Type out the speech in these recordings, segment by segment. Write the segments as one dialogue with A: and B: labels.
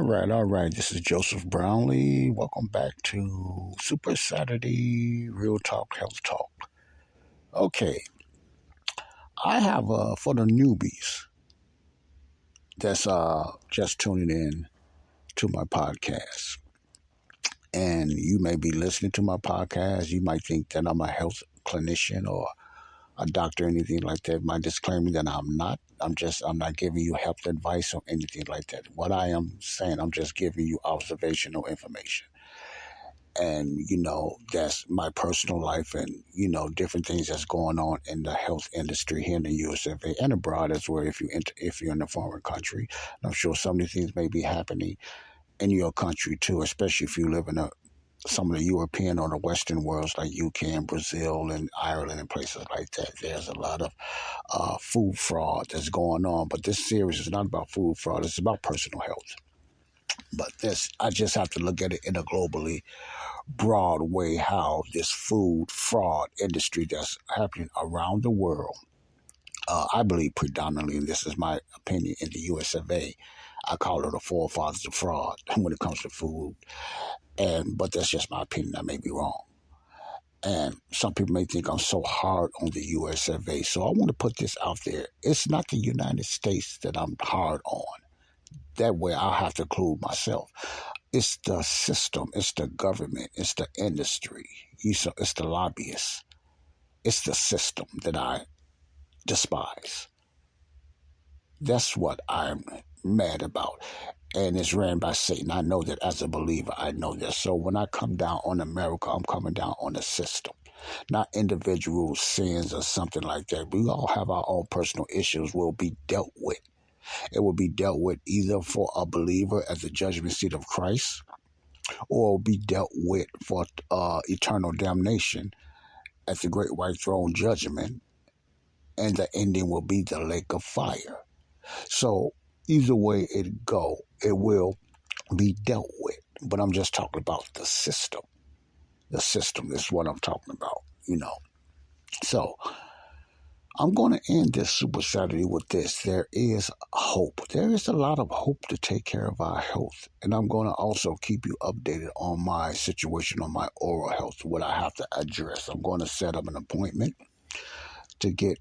A: all right. This is Joseph Brownlee. Welcome back to Super Saturday Real Talk Health Talk. Okay, I have for the newbies that's just tuning in to my podcast, and you may be listening to my podcast. You might think that I'm a health clinician or a doctor, or anything like that. My disclaimer that I'm not. I'm not giving you health advice or anything like that. What I am saying, I'm just giving you observational information. And, that's my personal life and, different things that's going on in the health industry here in the USFA and abroad as well if you're in a foreign country. And I'm sure some of these things may be happening in your country too, especially if you live in some of the European or the Western worlds like UK and Brazil and Ireland and places like that. There's a lot of food fraud that's going on. But this series is not about food fraud. It's about personal health. But I just have to look at it in a globally broad way, how this food fraud industry that's happening around the world, I believe predominantly, and this is my opinion, in the US of A, I call it the forefathers of fraud when it comes to food. But that's just my opinion. I may be wrong. And some people may think I'm so hard on the US of A. So I want to put this out there. It's not the United States that I'm hard on. That way I'll have to include myself. It's the system. It's the government. It's the industry. It's the lobbyists. It's the system that I despise. That's what I'm mad about. And it's ran by Satan. I know that as a believer, I know that. So when I come down on America, I'm coming down on the system, not individual sins or something like that. We all have our own personal issues will be dealt with. It will be dealt with either for a believer at the judgment seat of Christ, or it will be dealt with for eternal damnation at the great white throne judgment, and the ending will be the lake of fire. So either way it go, it will be dealt with. But I'm just talking about the system. The system is what I'm talking about, So I'm going to end this Super Saturday with this. There is hope. There is a lot of hope to take care of our health. And I'm going to also keep you updated on my situation on my oral health, what I have to address. I'm going to set up an appointment to get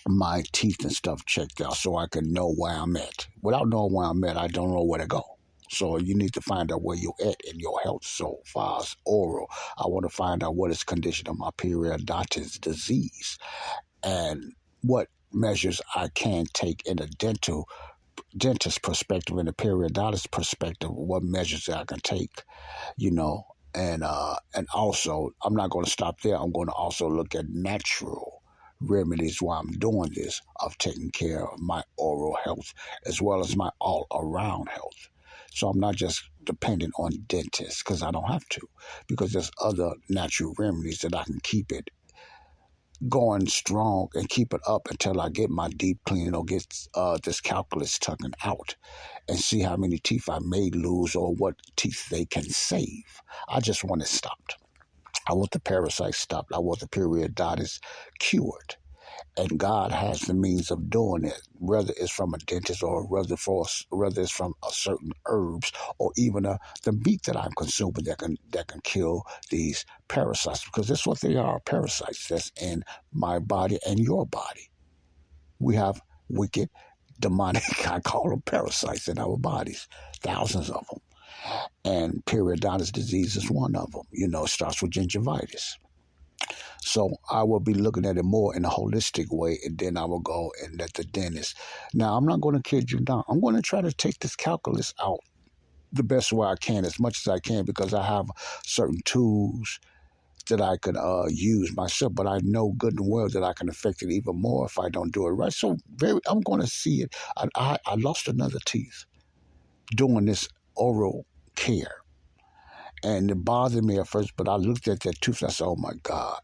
A: my teeth and stuff checked out so I can know where I'm at. Without knowing where I'm at, I don't know where to go. So you need to find out where you're at in your health. So far as oral, I want to find out what is condition of my periodontitis disease and what measures I can take in a dentist perspective, in a periodontist perspective, what measures I can take, and also I'm not going to stop there. I'm going to also look at natural remedies while I'm doing this, of taking care of my oral health as well as my all-around health. So I'm not just dependent on dentists, because I don't have to, because there's other natural remedies that I can keep it going strong and keep it up until I get my deep clean or get this calculus taken out and see how many teeth I may lose or what teeth they can save. I just want it stopped. I want the parasites stopped. I want the periodontitis cured. And God has the means of doing it, whether it's from a dentist or whether it's from a certain herbs or even the meat that I'm consuming that can kill these parasites, because that's what they are, parasites that's in my body and your body. We have wicked, demonic, I call them parasites in our bodies, thousands of them. And periodontitis disease is one of them. It starts with gingivitis. So I will be looking at it more in a holistic way, and then I will go and let the dentist. Now, I'm not going to kid you down. I'm going to try to take this calculus out the best way I can, as much as I can, because I have certain tools that I could use myself, but I know good and well that I can affect it even more if I don't do it right. So I'm going to see it. I lost another tooth doing this oral care, and it bothered me at first, but I looked at that tooth and I said, oh my God,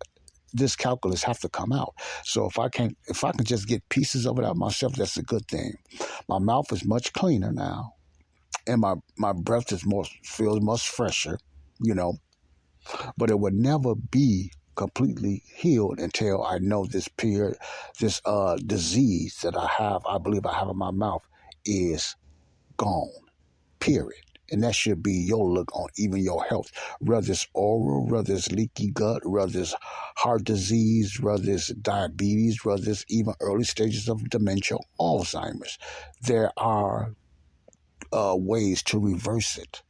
A: this calculus have to come out. So if I can just get pieces of it out myself, that's a good thing. My mouth is much cleaner now, and my breath feels much fresher, but it would never be completely healed until I know this disease that I believe I have in my mouth is gone. period. And that should be your look on even your health, whether it's oral, whether it's leaky gut, whether it's heart disease, whether it's diabetes, whether it's even early stages of dementia, Alzheimer's. There are ways to reverse it.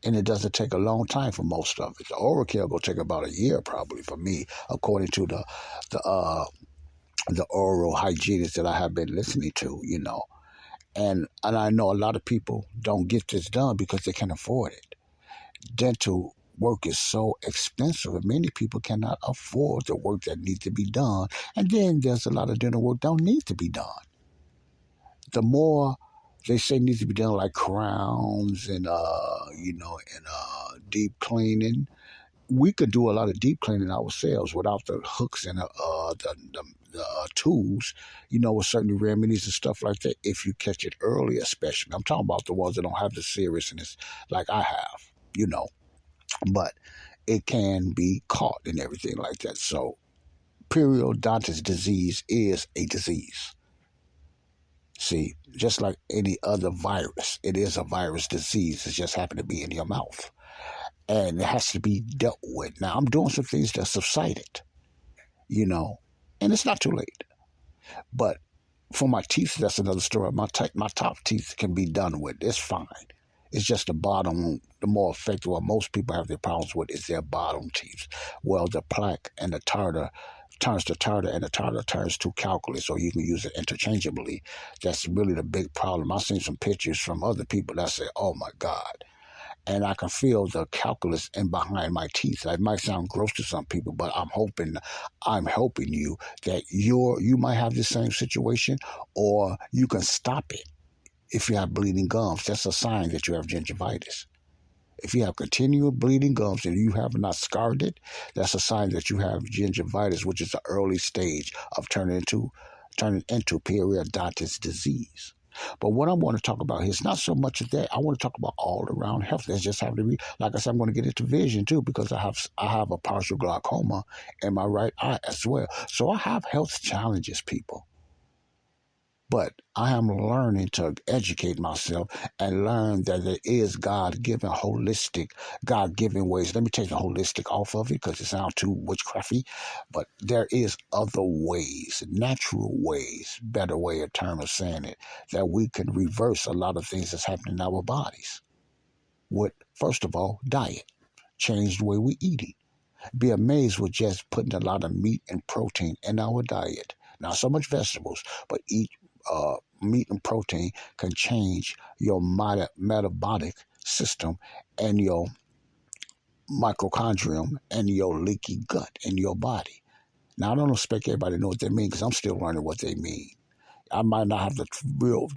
A: And it doesn't take a long time for most of it. The oral care will take about a year probably for me, according to the the oral hygienist that I have been listening to, And I know a lot of people don't get this done because they can't afford it. Dental work is so expensive, and many people cannot afford the work that needs to be done. And then there's a lot of dental work that don't need to be done. The more they say needs to be done, like crowns and deep cleaning, we could do a lot of deep cleaning ourselves without the hooks and the tools, with certain remedies and stuff like that. If you catch it early, especially, I'm talking about the ones that don't have the seriousness like I have, but it can be caught and everything like that. So, periodontitis disease is a disease. See, just like any other virus, it is a virus disease. It just happened to be in your mouth. And it has to be dealt with. Now, I'm doing some things that subsided, and it's not too late. But for my teeth, that's another story. My top teeth can be done with. It's fine. It's just the bottom, the more effective, what most people have their problems with is their bottom teeth. Well, the plaque and the tartar turns to tartar, and the tartar turns to calculus, or you can use it interchangeably. That's really the big problem. I've seen some pictures from other people that say, oh my God. And I can feel the calculus in behind my teeth. It might sound gross to some people, but I'm helping you that you might have the same situation, or you can stop it. If you have bleeding gums, that's a sign that you have gingivitis. If you have continual bleeding gums and you have not scarred it, that's a sign that you have gingivitis, which is the early stage of turning into periodontitis disease. But what I want to talk about here is not so much of that. I want to talk about all around health. That's just having to be, like I said, I'm going to get into vision too, because I have a partial glaucoma in my right eye as well. So I have health challenges, people. But I am learning to educate myself and learn that there is God-given, holistic, God-given ways. Let me take the holistic off of it because it sounds too witchcrafty. But there is other ways, natural ways, better way of term of saying it, that we can reverse a lot of things that's happening in our bodies. With, first of all, diet. Change the way we eat. Be amazed with just putting a lot of meat and protein in our diet. Not so much vegetables, but eat meat and protein can change your metabolic system and your mitochondrium and your leaky gut in your body. Now, I don't expect everybody to know what they mean because I'm still learning what they mean. I might not have the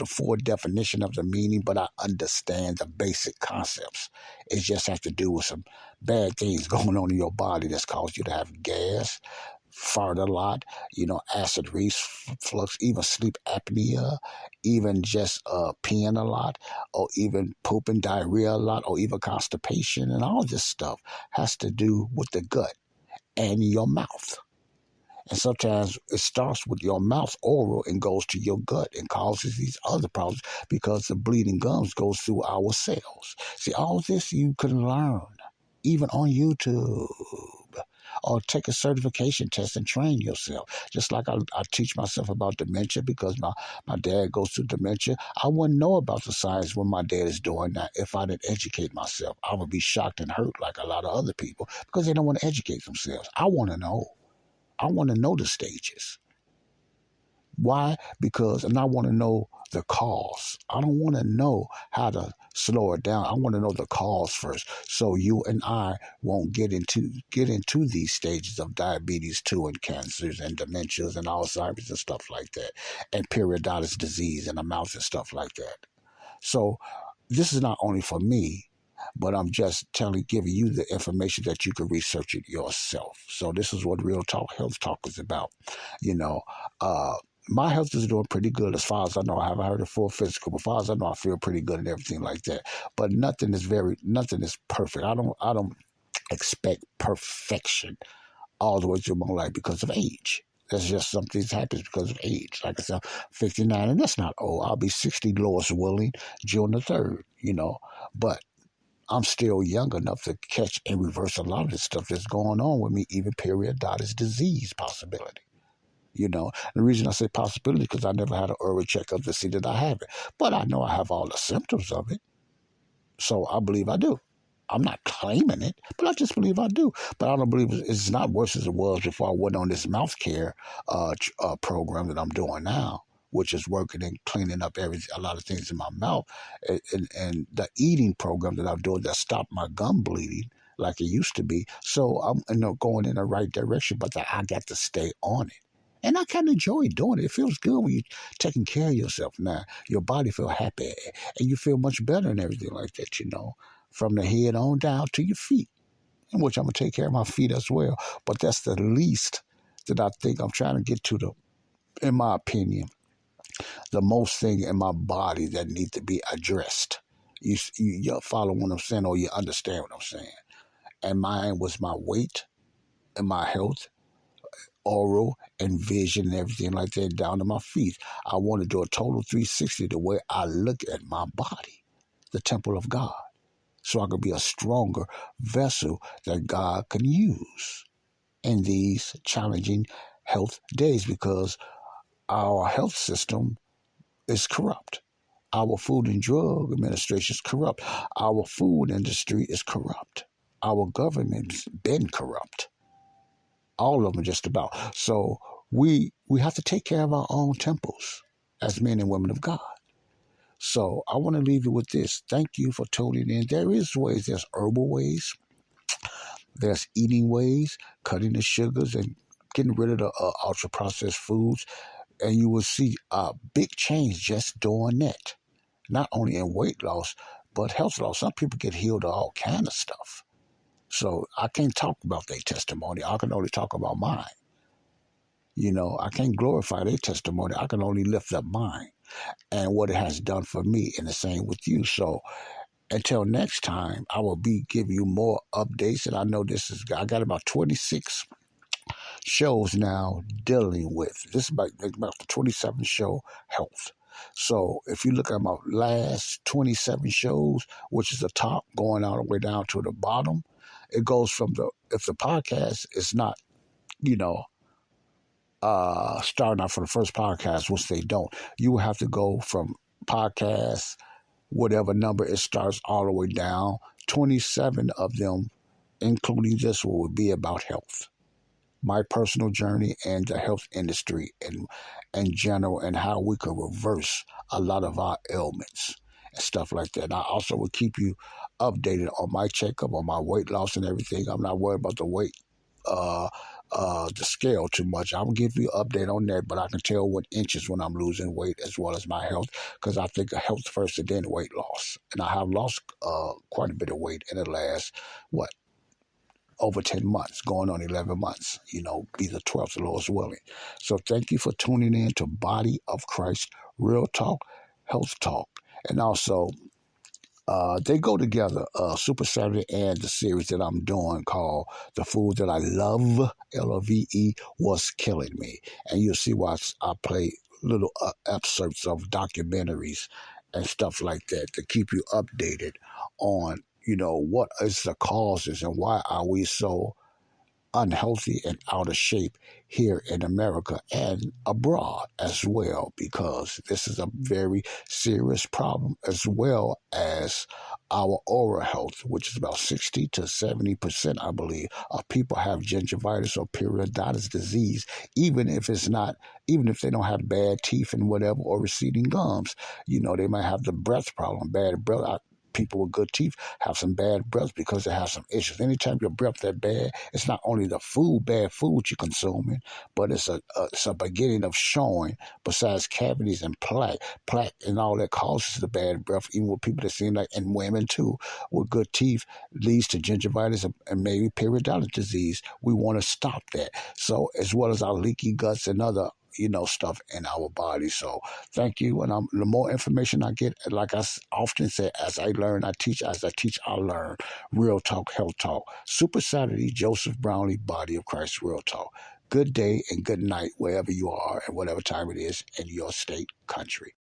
A: full definition of the meaning, but I understand the basic concepts. It just has to do with some bad things going on in your body that's caused you to have gas, fart a lot, acid reflux, even sleep apnea, even just peeing a lot, or even pooping diarrhea a lot, or even constipation, and all this stuff has to do with the gut and your mouth. And sometimes it starts with your mouth oral and goes to your gut and causes these other problems because the bleeding gums goes through our cells. See, all this you can learn even on YouTube, or take a certification test and train yourself. Just like I teach myself about dementia because my dad goes through dementia. I wouldn't know about the science when my dad is doing that if I didn't educate myself. I would be shocked and hurt like a lot of other people because they don't want to educate themselves. I want to know. I want to know the stages. Why? Because, and I want to know the cause. I don't want to know how to slow it down. I want to know the cause first, so you and I won't get into these stages of diabetes too, and cancers and dementias and Alzheimer's and stuff like that, and periodontitis disease in the mouth and stuff like that. So this is not only for me, but I'm just giving you the information that you can research it yourself. So this is what Real Talk Health Talk is about. My health is doing pretty good as far as I know. I haven't heard a full physical, but as far as I know, I feel pretty good and everything like that. But nothing is perfect. I don't expect perfection all the way through my life because of age. That's just something that happens because of age. Like I said, 59, and that's not old. I'll be 60, Lord's willing, June the 3rd, But I'm still young enough to catch and reverse a lot of the stuff that's going on with me, even perioditis disease possibility. The reason I say possibility because I never had an early checkup to see that I have it. But I know I have all the symptoms of it. So I believe I do. I'm not claiming it, but I just believe I do. But I don't believe it's not worse as it was before I went on this mouth care program that I'm doing now, which is working and cleaning up a lot of things in my mouth, and the eating program that I'm doing that stopped my gum bleeding like it used to be. So I'm going in the right direction, but I got to stay on it. And I kind of enjoy doing it. It feels good when you're taking care of yourself now. Your body feel happy and you feel much better and everything like that, from the head on down to your feet, in which I'm going to take care of my feet as well. But that's the least that I think I'm trying to get to, in my opinion, the most thing in my body that needs to be addressed. You follow what I'm saying, or you understand what I'm saying. And mine was my weight and my health, oral and vision and everything like that down to my feet. I want to do a total 360 the way I look at my body, the temple of God, so I could be a stronger vessel that God can use in these challenging health days, because our health system is corrupt. Our Food and Drug Administration is corrupt. Our food industry is corrupt. Our government's been corrupt. All of them just about. So we have to take care of our own temples as men and women of God. So I want to leave you with this. Thank you for tuning in. There is ways. There's herbal ways. There's eating ways, cutting the sugars and getting rid of the ultra processed foods. And you will see a big change just doing that. Not only in weight loss, but health loss. Some people get healed of all kind of stuff. So I can't talk about their testimony. I can only talk about mine. I can't glorify their testimony. I can only lift up mine and what it has done for me, and the same with you. So until next time, I will be giving you more updates. And I know I got about 26 shows now dealing with. This is about the 27th show, health. So if you look at my last 27 shows, which is the top, going all the way down to the bottom, it goes from if the podcast is not, starting out for the first podcast, which they don't, you will have to go from podcast, whatever number it starts, all the way down. 27 of them, including this one, would be about health. My personal journey and the health industry in general, and how we can reverse a lot of our ailments and stuff like that. And I also will keep you updated on my checkup, on my weight loss and everything. I'm not worried about the weight, the scale too much. I'll give you an update on that, but I can tell what inches when I'm losing weight, as well as my health, because I think of health first and then weight loss. And I have lost quite a bit of weight in the last, over 10 months, going on 11 months, be the 12th, Lord's willing. So thank you for tuning in to Body of Christ, Real Talk, Health Talk. And also, they go together, Super Saturday and the series that I'm doing called The Food That I Love, LOVE, Was Killing Me. And you'll see why I play little excerpts of documentaries and stuff like that to keep you updated on what is the causes and why are we so unhealthy and out of shape here in America and abroad as well, because this is a very serious problem, as well as our oral health, which is about 60 to 70%, I believe, of people have gingivitis or perioditis disease, even if they don't have bad teeth and whatever, or receding gums. They might have the breath problem, bad breath. People with good teeth have some bad breath because they have some issues. Anytime your breath that bad, it's not only the bad food you're consuming, but it's a beginning of showing, besides cavities and plaque and all that causes the bad breath, even with people that seem like, and women too, with good teeth, leads to gingivitis and maybe periodontal disease. We want to stop that. So as well as our leaky guts and other stuff in our body. So thank you. And the more information I get, like I often say, as I learn, I teach. As I teach, I learn. Real Talk, Health Talk. Super Saturday, Joseph Brownlee, Body of Christ, Real Talk. good day and good night wherever you are and whatever time it is in your state, country.